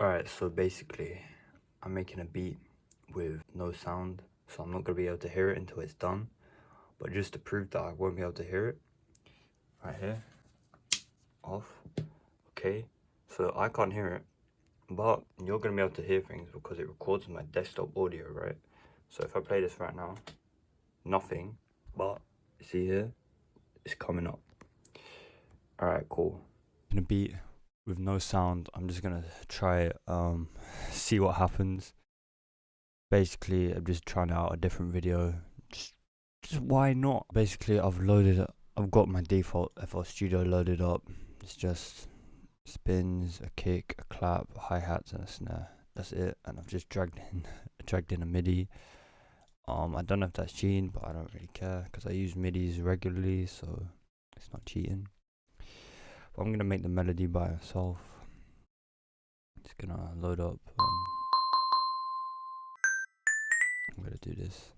Alright, so basically, I'm making a beat with no sound, so I'm not going to be able to hear it until it's done. But just to prove that I won't be able to hear it, right here, off, okay, so I can't hear it, but you're going to be able to hear things because it records my desktop audio, right? So if I play this right now, nothing, but you see here, it's coming up. Alright, cool. In a beat with no sound, I'm just gonna try it, see what happens. Basically, I'm just trying out a different video, just why not? Basically, I've got my default FL Studio loaded up. It's just spins, a kick, a clap, hi-hats and a snare. That's it, and I've just dragged in a MIDI. I don't know if that's cheating, but I don't really care because I use MIDIs regularly, so it's not cheating. But I'm gonna make the melody by myself. Just gonna load up. I'm gonna do this.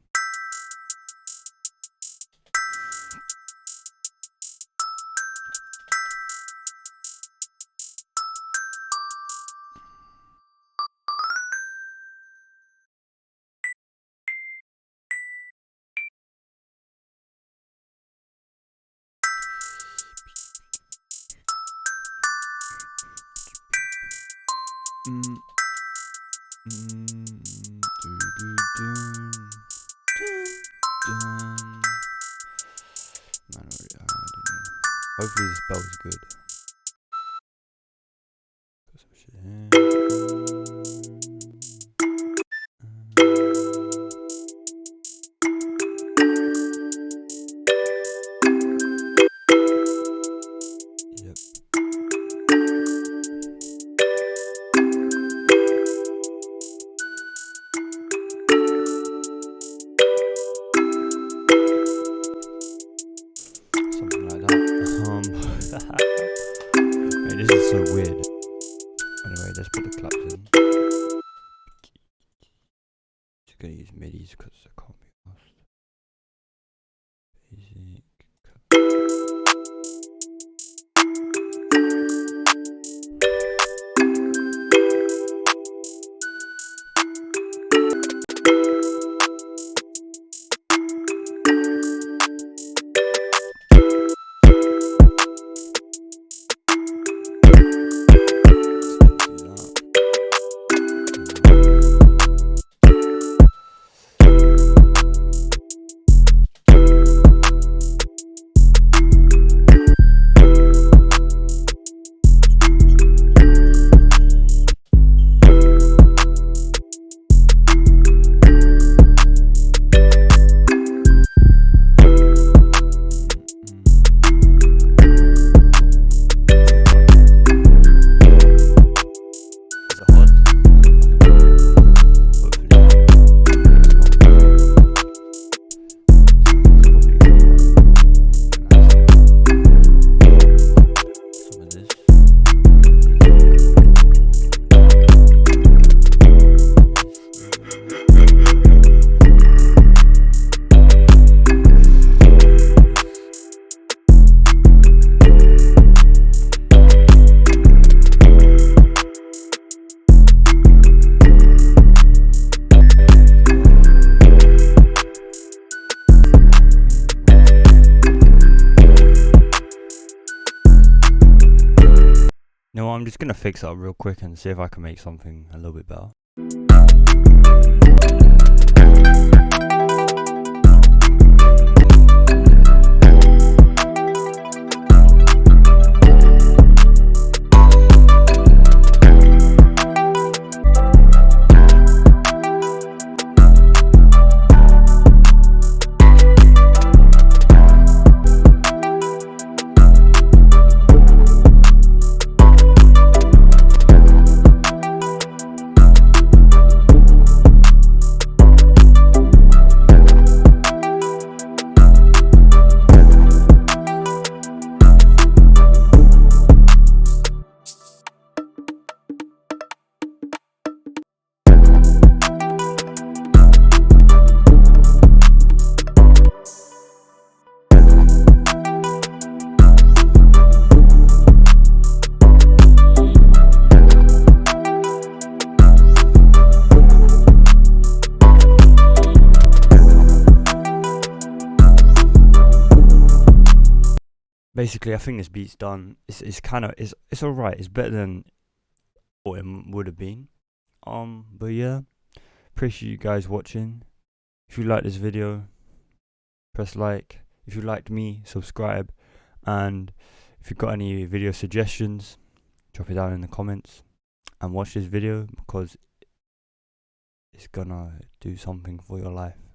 Hopefully the spell is good. Yep. Something like that. Man, this is so weird. Anyway, let's put the claps in. Just gonna use MIDIs because I can't be lost. Basic. No, I'm just gonna fix it up real quick and see if I can make something a little bit better. basically, I think this beat's done. It's kind of it's alright. It's better than what it would have been. But yeah, appreciate you guys watching. If you like this video, press like. If you liked me, subscribe. And if you've got any video suggestions, drop it down in the comments. And watch this video because it's gonna do something for your life.